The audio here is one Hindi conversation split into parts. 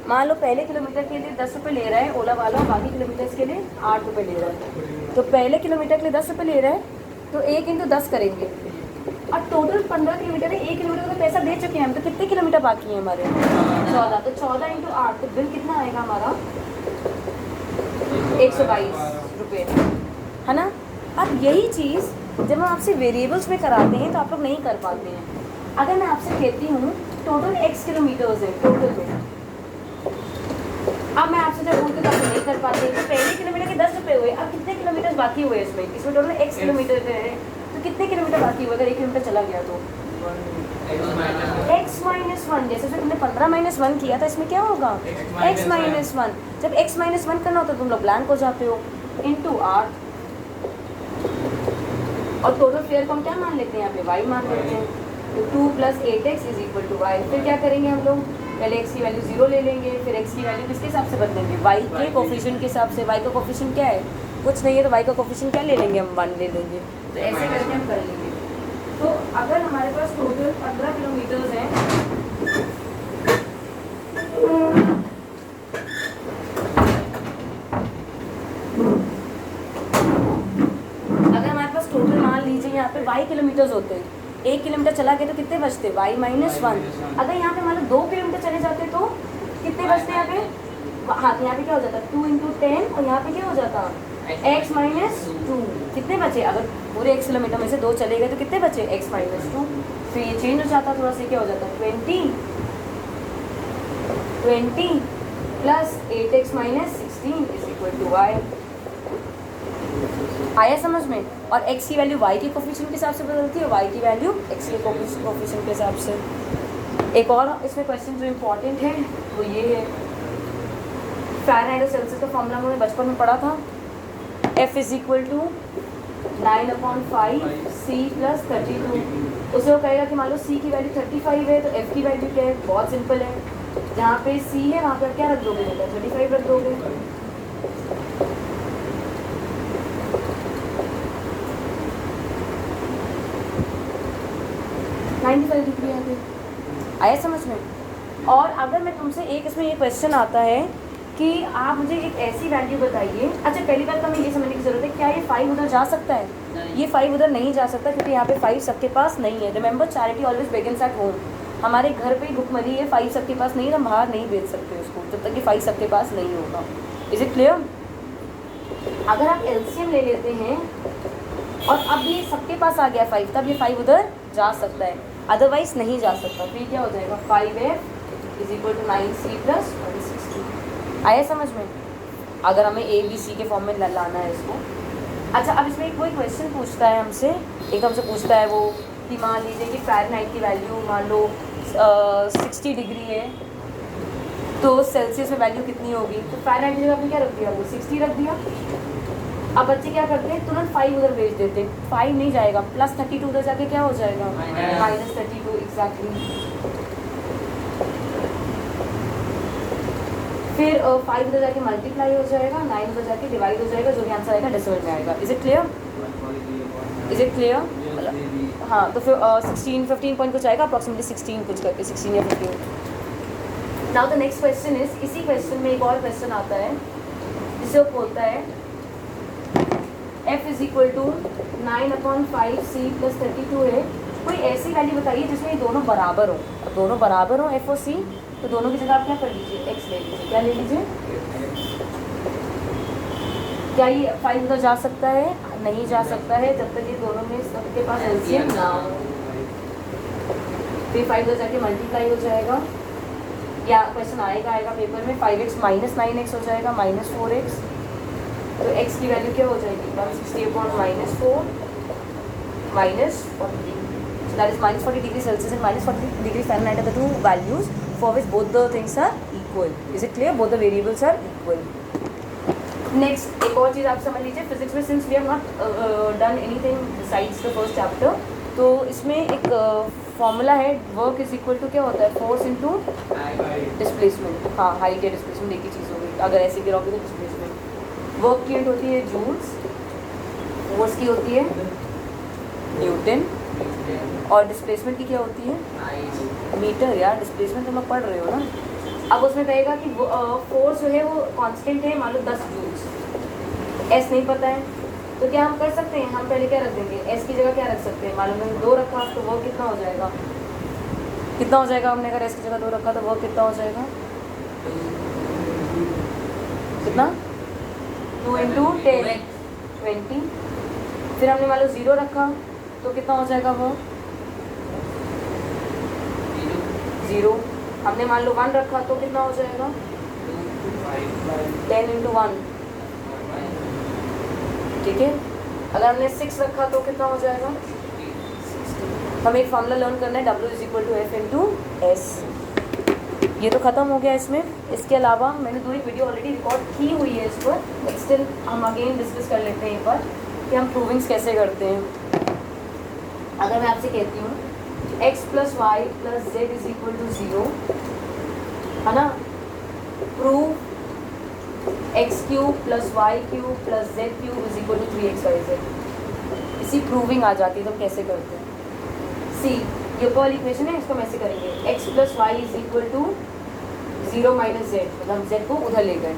मान लो पहले किलोमीटर के लिए 10 रुपये ले रहा है ओला वाला, बाकी किलोमीटर्स के लिए 8 रुपये ले रहा है। तो पहले किलोमीटर के लिए 10 रुपये ले रहा है, तो 1 × 10 करेंगे, और टोटल 15 किलोमीटर है। 1 किलोमीटर का पैसा दे चुके हैं हम, तो कितने किलोमीटर बाकी हैं हमारे? 14। तो 14 × 8, तो बिल कितना आएगा हमारा? 122 रुपये, है ना। अब यही चीज़ जब हम आपसे वेरिएबल्स में कराते हैं तो आप लोग नहीं कर पाते हैं। अगर मैं आपसे कहती हूँ टोटल x किलोमीटर्स है टोटल में, अब मैं आपसे जब बोलती हूँ तो आप नहीं कर पाते। तो पहले किलोमीटर के 10 रुपये हुए, अब कितने किलोमीटर बाकी हुए इसमें टोटल x किलोमीटर है, तो कितने किलोमीटर बाकी हुए अगर 1 किलोमीटर चला गया तो? x - 1। जैसे तुमने 15 - 1 किया था, इसमें क्या होगा? x - 1। जब x - 1 करना होता है तुम लोग ब्लैंक हो जाते हो, इंटू 8। और टोटल फेयर को हम क्या मान लेते हैं यहाँ पे? y मान लेते हैं। तो 2 + 8x = y। फिर क्या करेंगे हम लोग? पहले x की वैल्यू 0 ले लेंगे, फिर x की वैल्यू किसके हिसाब से बदलेंगे? y के कोफिशिएंट के हिसाब से। y का कोफिशिएंट क्या है? कुछ नहीं है, तो y का कोफिशिएंट क्या ले लेंगे हम? 1 ले लेंगे। तो ऐसे करके हम कर लेंगे। तो अगर हमारे पास टोटल 15 किलोमीटर्स हैं, अगर हमारे पास टोटल मान लीजिए यहाँ पे y किलोमीटर्स होते हैं, 1 किलोमीटर चला गया तो कितने बचते? y - 1। अगर यहाँ पे मान लो 2 किलोमीटर चले जाते तो कितने बचते यहाँ पे? हाँ, तो यहाँ पे क्या हो जाता? 2 × 10, और यहाँ पे क्या हो जाता? x - 2। कितने बचे? अगर पूरे 1 किलोमीटर में से 2 चले गए तो कितने बचे? x - 2। तो ये चेंज हो जाता थोड़ा सा, क्या हो जाता? 20 + 8x - 16 = y। आया समझ में? और x की वैल्यू y के कोफिशिएंट के हिसाब से बदलती है, y की वैल्यू x के कोफिशिएंट के हिसाब से। एक और इसमें क्वेश्चन जो इम्पोर्टेंट है वो ये है, फ़ारेनहाइट और सेल्सियस का फॉर्मूला हमने बचपन में पढ़ा था। F = 9/5 C + 32। उसे वो कहेगा कि मान लो C की वैल्यू 35 है, तो F की वैल्यू क्या है? बहुत सिंपल है, जहाँ पे C है वहाँ पर क्या रख दोगे बेटा? 35 रख दोगे। आया समझ में? और अगर मैं तुमसे एक इसमें ये क्वेश्चन आता है कि आप मुझे एक ऐसी वैल्यू बताइए। अच्छा, पहली बात तो हमें ये समझने की ज़रूरत है, क्या ये 5 उधर जा सकता है? ये 5 उधर नहीं जा सकता, क्योंकि यहाँ पे 5 सबके पास नहीं है। Remember, charity always begins at home. हमारे घर पे ही भुखमरी है, 5 सबके पास नहीं है, हम बाहर नहीं भेज सकते उसको जब तक कि 5 सबके पास नहीं होगा। Is it clear? अगर आप एलसीएम ले लेते हैं और अब ये सबके पास आ गया 5, तब ये 5 उधर जा सकता है, अदरवाइज नहीं जा सकता। फिर क्या हो जाएगा? 5f = 9c + 160। आया समझ में? अगर हमें a b c के फॉर्म में लाना है इसको। अच्छा, अब इसमें कोई क्वेश्चन पूछता है हमसे, एक हमसे पूछता है वो कि मान लीजिए कि फ़ारेनहाइट की वैल्यू मान लो 60 डिग्री है, तो सेल्सियस में वैल्यू कितनी होगी? तो फ़ारेनहाइट की जगह आपने क्या रख दिया? वो 60 रख दिया। अब बच्चे क्या करते हैं? तुरंत 5 उधर भेज देते हैं। 5 नहीं जाएगा, +32 उधर जाके क्या हो जाएगा? -32। एग्जैक्टली। फिर 5 उधर जाके मल्टीप्लाई हो जाएगा, 9 उधर जाके डिवाइड हो जाएगा, जो भी आंसर आएगा डेसिमल में आएगा। Is it clear? Is it clear? हाँ, तो फिर 16 15 पॉइंट कुछ आएगा, अप्रॉक्सीमेटली 16 कुछ करके, 16 या 15। Now the next question is, इसी क्वेश्चन में एक और क्वेश्चन आता है जिसे वो बोलता है F = 9/5 C + 32 है। कोई ऐसी वैल्यू बताइए जिसमें ये दोनों बराबर हो। अब दोनों बराबर हो F और C, तो दोनों की जगह आप क्या कर लीजिए? x ले लीजिए। क्या ले लीजिए? क्या ये 5 उधर जा सकता है? नहीं जा सकता है, जब तक ये दोनों में सबके पास एलसीएम ना हो। फिर 5 उधर जाके मल्टीप्लाई हो जाएगा, या क्वेश्चन आएगा पेपर में 5x - 9x हो जाएगा, -4x। तो x की वैल्यू क्या हो जाएगी? 160/-4 -40। So that is -40 degree Celsius and -40 degree Fahrenheit are the two values for which both the things are equal. Is it clear? Both the variables are equal. Next, एक और चीज़ आप समझ लीजिए, फिजिक्स में since we have not done anything besides the first chapter, तो इसमें एक फॉर्मूला है, वर्क इज इक्वल टू क्या होता है? Force into displacement. हाँ, हाइट या डिस्प्लेसमेंट एक ही चीज़ होगी। अगर ऐसे गिरोगे तो डिस्प्लेसमेंट। वर्क की यूनिट होती है जूल्स, फोर्स की होती है न्यूटन, और डिस्प्लेसमेंट की क्या होती है? मीटर। यार डिस्प्लेसमेंट तुम लोग पढ़ रहे हो ना, अब उसमें कहेगा कि फोर्स जो है वो कांस्टेंट है, मान लो 10 जूल्स, एस नहीं पता है, तो क्या हम कर सकते हैं, हम पहले क्या रख देंगे, एस की जगह क्या रख सकते हैं, मान लो मैंने 2 रखा तो वो कितना हो जाएगा, कितना हो जाएगा, हमने अगर एस की जगह 2 रखा तो वो कितना हो जाएगा, कितना 2 इंटू 10 20। फिर हमने मान लो 0 रखा तो कितना हो जाएगा वो 0। हमने मान लो 1 रखा तो कितना हो जाएगा 10 इंटू 1, ठीक है। अगर हमने 6 रखा तो कितना हो जाएगा, हमें एक फॉर्मूला लर्न करना है, W is equal to F into S. ये तो ख़त्म हो गया इसमें। इसके अलावा मैंने 2 वीडियो ऑलरेडी रिकॉर्ड की हुई है इस पर, बट स्टिल हम अगेन डिस्कस कर लेते हैं एक बार कि हम प्रूविंग्स कैसे करते हैं। अगर मैं आपसे कहती हूँ x plus Y plus Z is equal to 0, है ना, prove X cube plus Y cube plus Z cube is equal to 3xyz। इसी प्रूविंग आ जाती है, तो हम कैसे करते हैं। सी ये कॉल इक्वेशन है, इसको हम ऐसे करेंगे, x plus Y is equal to 0 minus Z, मतलब हम जेड को उधर ले गए,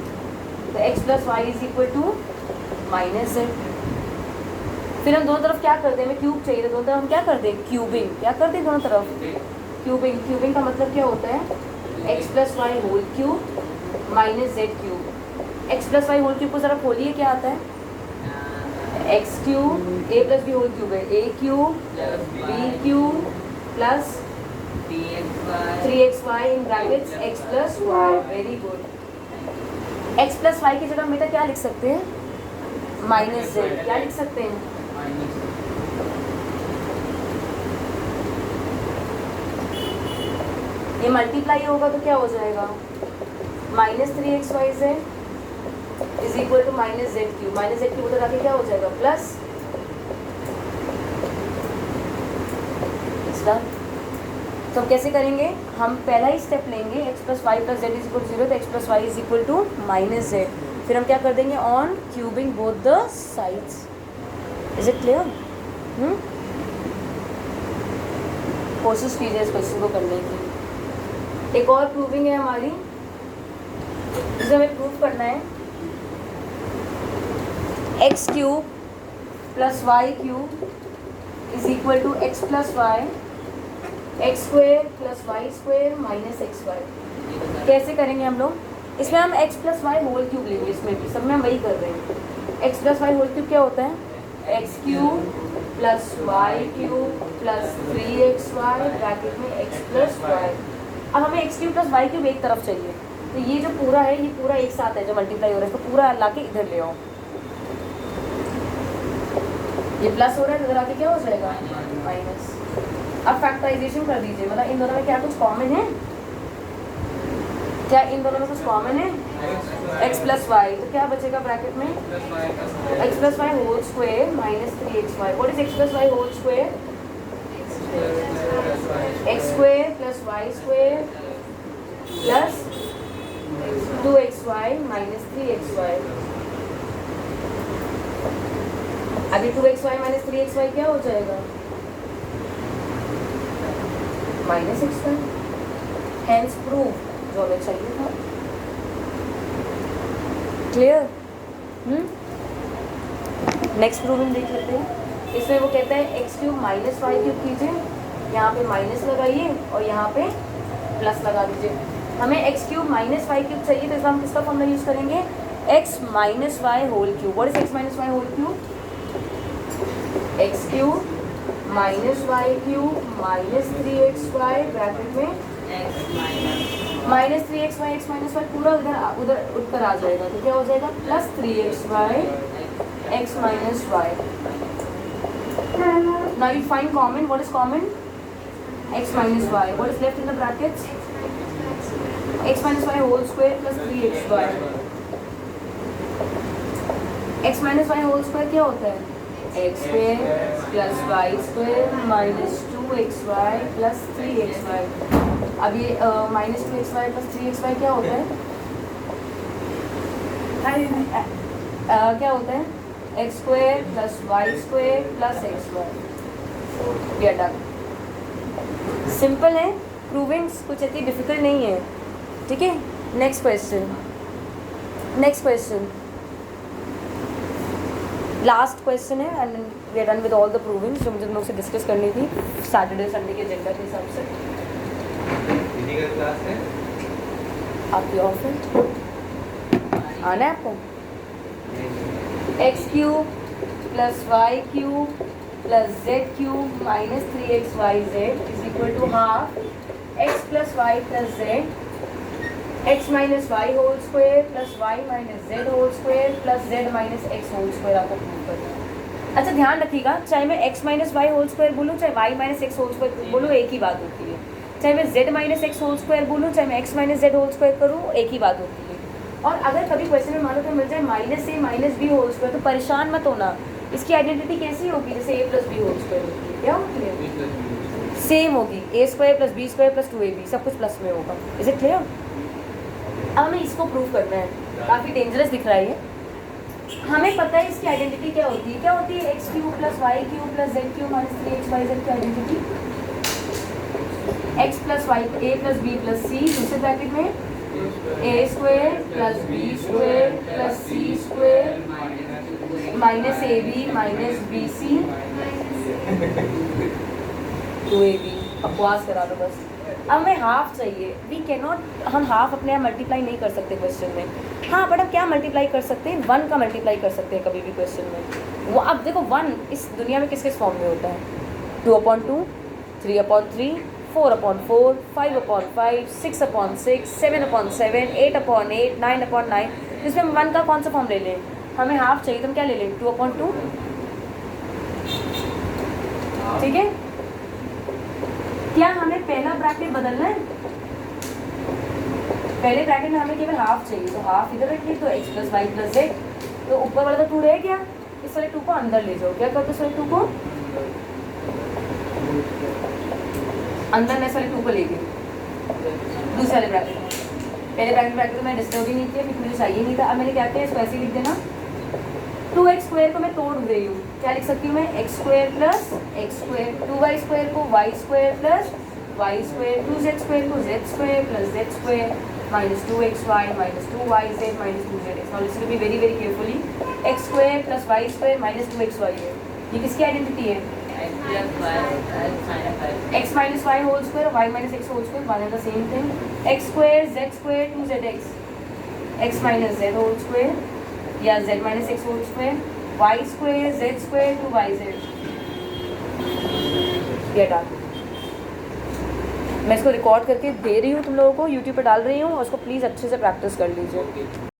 तो x plus Y is equal to minus Z. फिर हम दोनों तरफ क्या करते हैं, हमें क्यूब चाहिए, तो दोनों तरफ हम क्या करते हैं, क्यूबिंग। क्या करते हैं दोनों तरफ, क्यूबिंग। क्यूबिंग का मतलब क्या होता है, x plus Y whole cube minus Z cube. x plus Y whole cube को ज़रा खोलिए, क्या आता है, x cube, a plus b whole cube है, a cube b cube plus 3xy in brackets x plus y. Very good. x plus y की जगह बेटा क्या लिख सकते हैं, माइनस जेड। क्या लिख सकते हैं, ये मल्टीप्लाई होगा तो क्या हो जाएगा, minus 3xyz is equal to minus Z cube. Minus Z cube उधर आके क्या हो जाएगा, प्लस। तो हम कैसे करेंगे, हम पहला ही स्टेप लेंगे, x plus Y plus Z is equal to 0, तो x plus Y is equal to minus Z. फिर हम क्या कर देंगे, on cubing both the sides. Is it clear. कोशिश कीजिए इस क्वेश्चन को करने की। एक और प्रूविंग है हमारी, जिसे हमें प्रूव करना है, x cube plus Y cube is equal to X plus Y X square plus Y square minus X Y. कैसे करेंगे हम लोग, इसमें हम X plus Y whole cube लेंगे, इसमें भी सब में हम वही कर रहे हैं। X plus Y whole cube क्या होता है, x cube plus Y cube plus 3xy bracket में एक्स प्लस वाई। अब हमें x cube plus Y cube एक तरफ चाहिए, तो ये जो पूरा है ये पूरा एक साथ है जो मल्टीप्लाई हो रहा है, इसको पूरा ला के इधर ले आओ। ये प्लस हो रहा है तो इधर आके क्या हो जाएगा, माइनस। अब फैक्टराइजेशन कर दीजिए, मतलब इन दोनों में क्या कुछ कॉमन है, क्या इन दोनों में कुछ कॉमन है, x प्लस वाई, तो क्या बचेगा ब्रैकेट में, x plus Y whole square minus 3xy। What is x plus Y whole square, x square plus Y square plus 2xy minus 3xy। अभी 2xy माइनस 3xy क्या हो जाएगा, माइनस xy। हेंस प्रूव जो हमें चाहिए था। क्लियर। नेक्स्ट प्रूविंग देख लेते हैं। इसमें वो कहता है x cube minus Y cube कीजिए, यहाँ पे माइनस लगाइए और यहाँ पे प्लस लगा दीजिए। हमें x cube minus Y cube चाहिए, तो इसमें हम किसका फॉर्मूला यूज़ करेंगे, x minus Y whole cube. What is x minus Y whole cube, x cube minus Y cube minus 3xy bracket में minus 3xy x minus y पूरा उधर उत्तर आ जाएगा, तो क्या हो जाएगा, plus 3xy x minus y. Now you find common, what is common, x minus y. What is left in the brackets, X minus Y whole square plus 3xy। X minus Y whole square क्या होता है, X square plus Y square minus 2xy plus 3xy। अब ये माइनस 2xy प्लस 3xy क्या होता है, क्या होता है, X square plus Y square plus xy। ये डन, सिंपल है। प्रूविंग्स कुछ इतनी डिफिकल्ट नहीं है। ठीक है, नेक्स्ट क्वेश्चन, लास्ट क्वेश्चन है and we are done with all the proving जो मुझे तुम लोग से डिस्कस करनी थी सैटरडे संडे के एजेंडा के हिसाब से। क्लास है आपकी ऑफिस आना है आपको। X cube plus Y cube plus Z cube minus 3xyz is equal to half x plus Y plus z x minus Y whole square plus y minus z whole square plus z minus x whole square आपको प्रूव करना है। अच्छा ध्यान रखिएगा, चाहे मैं x minus Y whole square बोलूँ चाहे y minus x whole square बोलूँ एक ही बात होती है। चाहे मैं z minus x whole square बोलूँ चाहे मैं x minus z whole square करूँ एक ही बात होती है। और अगर कभी क्वेश्चन में मान लो तो मिल जाए minus a minus b whole square तो परेशान मत होना, इसकी आइडेंटिटी कैसी होगी जैसे a plus b whole square होती है, क्या होती है सेम होगी, a square plus b square plus 2ab सब कुछ प्लस में होगा। Is it clear? अब हमें इसको प्रूव करना है, काफ़ी डेंजरस दिख रहा है ये। हमें पता है इसकी आइडेंटिटी क्या होती है, x cube plus Y cube plus Z cube minus 3xyz की identity x plus y a plus b plus c, दूसरे ब्रैकेट में a square plus b square plus c square minus a b minus b c 2ab। बकवास करा दो बस। अब हमें हाफ चाहिए, वी कैन नॉट, हम हाफ अपने यहाँ मल्टीप्लाई नहीं कर सकते क्वेश्चन में। हाँ बट हम क्या मल्टीप्लाई कर सकते हैं, 1 का मल्टीप्लाई कर सकते हैं कभी भी क्वेश्चन में। वो अब देखो 1 इस दुनिया में किस किस फॉर्म में होता है, 2/2, 3/3, 4/4, 5/5, 6/6, 7/7, 8/8, 9/9, जिसमें हम 1 का कौन सा फॉर्म ले लें, हमें हाफ चाहिए तो हम क्या ले लें 2/2, ठीक है। क्या हमें पहला ब्रैकेट बदलना है, पहले ब्रैकेट में हमें केवल हाफ चाहिए तो हाफ इधर रखिए तो x plus Y plus z, तो ऊपर वाला तो 2 रह गया, इस वाले 2 को अंदर ले जाओ, क्या करते इस वाले 2 को अंदर में, इस वाले 2 को ले गए दूसरे वाले ब्रैकेट में। पहले ब्रैकेट तो मैं डिस्टर्ब ही नहीं किया क्योंकि मुझे चाहिए नहीं था। अब मैंने क्या किया, इसको ऐसे लिख देना, 2x स्क्वायर को मैं तोड़ रही हूँ, क्या लिख सकती हूँ मैं x square plus x square, 2y square को y square plus y square, 2z square को z square plus z square minus 2xy minus 2yz minus 2zx। Now listen to me very very carefully, x square plus y square minus 2xy है, ये किसकी आइडेंटिटी है, x minus Y whole square y minus x whole square, one and the same thing. x square z square 2zx, x minus z whole square या z minus x whole square, y square z square 2yz। ये डाल, मैं इसको रिकॉर्ड करके दे रही हूँ तुम लोगों को, यूट्यूब पे डाल रही हूँ और उसको प्लीज़ अच्छे से प्रैक्टिस कर लीजिए।